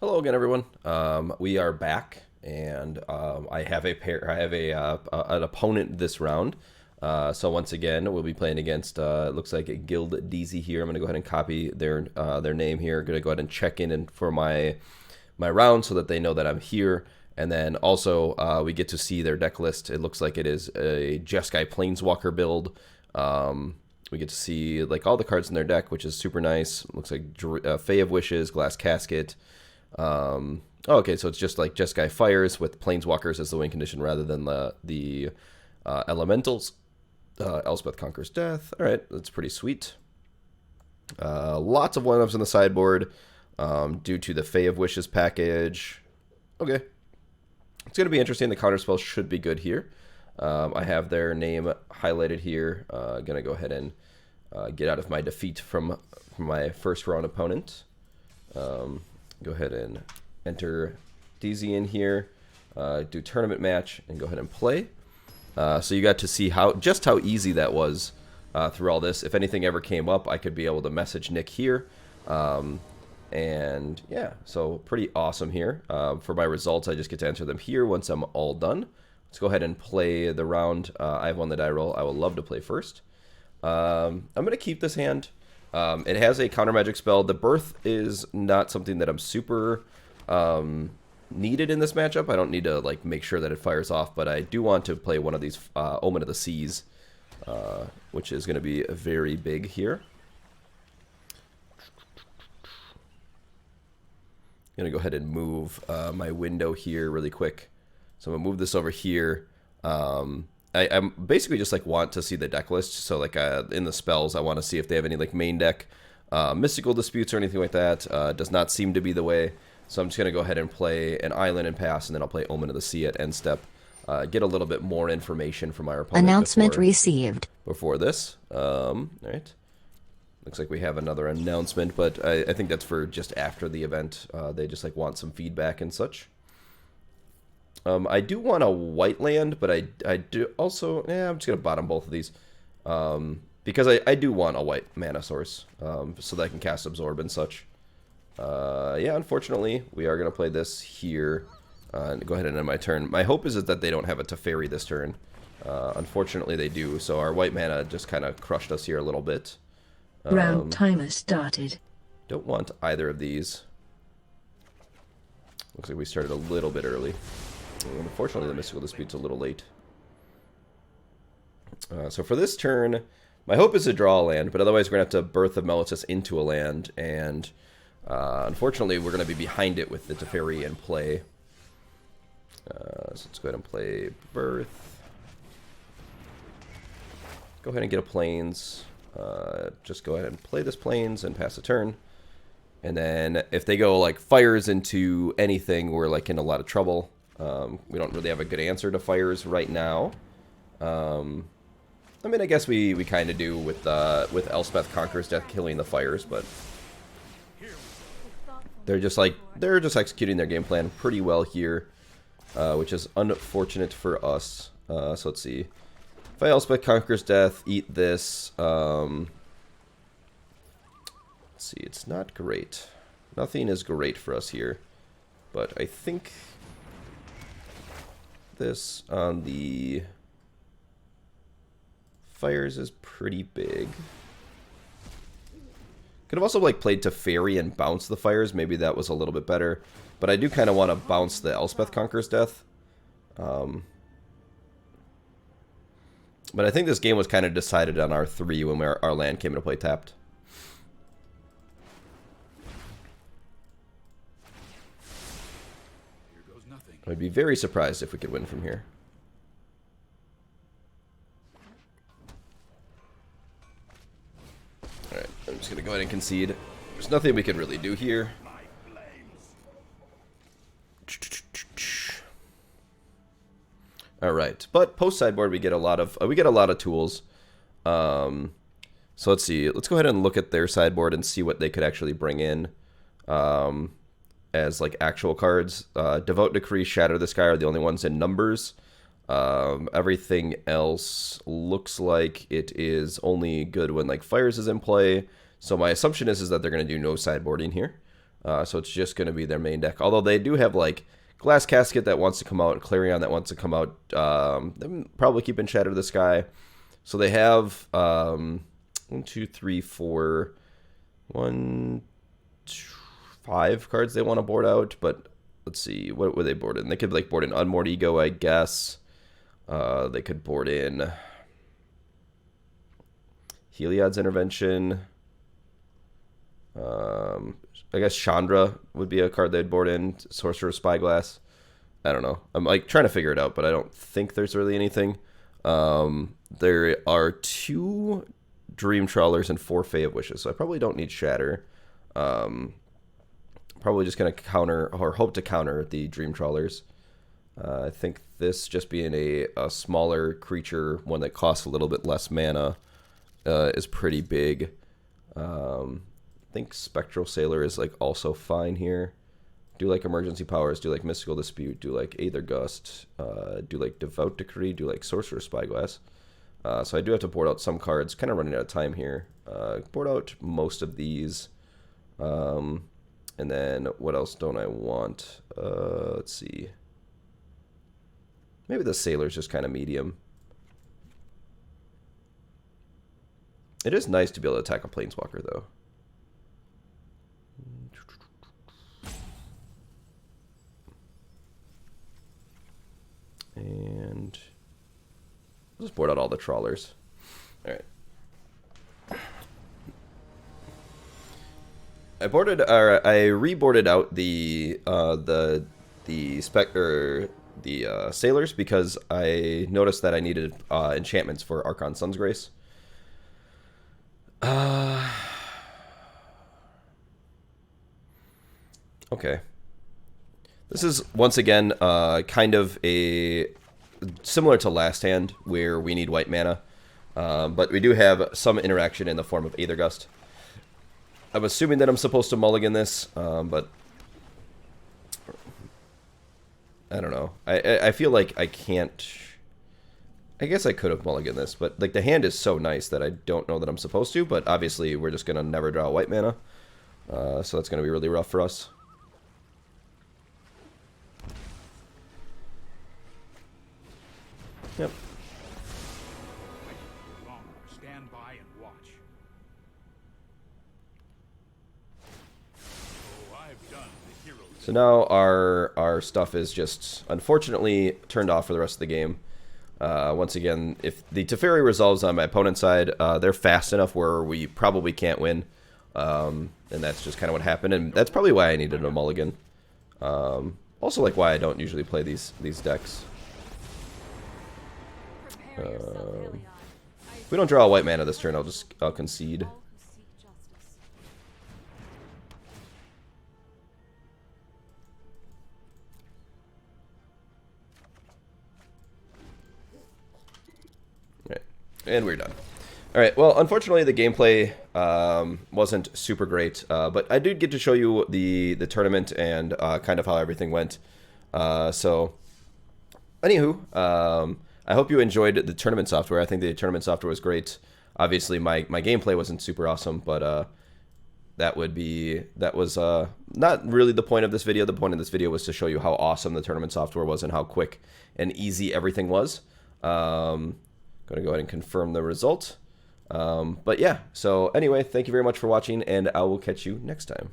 Hello again, everyone. We are back, and I have a an opponent this round. So once again, we'll be playing against. It looks like a Guild DZ here. I'm gonna go ahead and copy their name here. Gonna go ahead and check in and for my round so that they know that I'm here. And then also we get to see their deck list. It looks like it is a Jeskai Planeswalker build. We get to see like all the cards in their deck, which is super nice. Looks like Fae of Wishes, Glass Casket. Okay, so it's just like Jeskai Fires with Planeswalkers as the win condition rather than the Elementals. Elspeth Conquers Death. All right, that's pretty sweet. Lots of one-ups on the sideboard due to the Fae of Wishes package. Okay. It's going to be interesting. The counterspell should be good here. I have their name highlighted here. Going to go ahead and get out of my defeat from my first round opponent. Go ahead and enter DZ in here, do tournament match, and go ahead and play. So you got to see just how easy that was through all this. If anything ever came up, I could be able to message Nick here. And yeah, so pretty awesome here. For my results, I just get to enter them here once I'm all done. Let's go ahead and play the round. I've won the die roll. I would love to play first. I'm going to keep this hand. It has a counter magic spell. The birth is not something that I'm super needed in this matchup. I don't need to like make sure that it fires off, but I do want to play one of these Omen of the Seas, which is going to be very big here. I'm going to go ahead and move my window here really quick. So I'm going to move this over here. I'm basically just like want to see the deck list. So like in the spells, I want to see if they have any like main deck mystical disputes or anything like that. Does not seem to be the way. So I'm just going to go ahead and play an island and pass, and then I'll play Omen of the Sea at end step. Get a little bit more information from our opponent. Announcement received. Before this. All right. Looks like we have another announcement, but I think that's for just after the event. They just like want some feedback and such. I do want a white land, but I do also, I'm just going to bottom both of these. Because I do want a white mana source, so that I can cast Absorb and such. Yeah, unfortunately, we are going to play this here. And go ahead and end my turn. My hope is that they don't have a Teferi this turn. Unfortunately, they do, so our white mana just kind of crushed us here a little bit. Round timer started. Don't want either of these. Looks like we started a little bit early. Unfortunately, the Mystical Dispute's a little late. So for this turn, my hope is to draw a land, but otherwise we're going to have to Birth of Meletis into a land, and unfortunately we're going to be behind it with the Teferi in play. So let's go ahead and play Birth. Go ahead and get a Plains. Just go ahead and play this Plains and pass the turn. And then if they go like fires into anything, we're like in a lot of trouble. We don't really have a good answer to fires right now. I mean, I guess we kind of do with Elspeth Conquers Death killing the fires, but they're just executing their game plan pretty well here, which is unfortunate for us. So let's see. If I Elspeth Conquers Death, eat this. Let's see, it's not great. Nothing is great for us here, but I think this on the fires is pretty big. Could have also like played Teferi and bounce the fires. Maybe that was a little bit better. But I do kind of want to bounce the Elspeth Conquers Death. But I think this game was kind of decided on our 3 when our land came into play tapped. I'd be very surprised if we could win from here. Alright, I'm just going to go ahead and concede. There's nothing we could really do here. Alright, but post sideboard we get a lot of tools. So let's see. Let's go ahead and look at their sideboard and see what they could actually bring in. As like actual cards. Devote, Decree, Shatter the Sky are the only ones in numbers. Everything else looks like it is only good when like Fires is in play. So my assumption is that they're going to do no sideboarding here. So it's just going to be their main deck. Although they do have like Glass Casket that wants to come out, Clarion that wants to come out. They're probably keeping Shatter the Sky. So they have 1, 2, 3, 4, 1, 2, 5 cards they want to board out. But let's see, what would they board in? They could like board in Unmoored Ego, I guess. They could board in Heliod's Intervention. I guess Chandra would be a card they'd board in. Sorcerer's Spyglass. I don't know. I'm like trying to figure it out, but I don't think there's really anything. There are 2 Dream Trawlers and 4 Fae of Wishes, so I probably don't need Shatter. Probably just going to counter, or hope to counter, the Dream Trawlers. I think this just being a smaller creature, one that costs a little bit less mana, is pretty big. I think Spectral Sailor is like also fine here. Do like Emergency Powers, do like Mystical Dispute, do like Aether Gust, do like Devout Decree, do like Sorcerer's Spyglass. So I do have to board out some cards. Kind of running out of time here. Board out most of these. And then what else don't I want? Let's see. Maybe the Sailor's just kind of medium. It is nice to be able to attack a Planeswalker, though. And I'll just board out all the Trawlers. All right. I reboarded out the Sailors because I noticed that I needed enchantments for Archon Sun's Grace. Okay. This is, once again, kind of similar to last hand, where we need white mana. But we do have some interaction in the form of Aether Gust. I'm assuming that I'm supposed to mulligan this, but I don't know. I feel like I can't... I guess I could have mulliganed this, but like the hand is so nice that I don't know that I'm supposed to, but obviously we're just going to never draw white mana. So that's going to be really rough for us. Yep. Stand by and watch. So now our stuff is just unfortunately turned off for the rest of the game. Once again, if the Teferi resolves on my opponent's side, they're fast enough where we probably can't win. And that's just kind of what happened, and that's probably why I needed a mulligan. Also, like, why I don't usually play these decks. If we don't draw a white mana this turn, I'll concede. Right, and we're done. All right. Well, unfortunately, the gameplay wasn't super great, but I did get to show you the tournament and kind of how everything went. So, anywho, I hope you enjoyed the tournament software. I think the tournament software was great. Obviously, my gameplay wasn't super awesome, but that was not really the point of this video. The point of this video was to show you how awesome the tournament software was and how quick and easy everything was. Going to go ahead and confirm the result. But yeah, so anyway, thank you very much for watching, and I will catch you next time.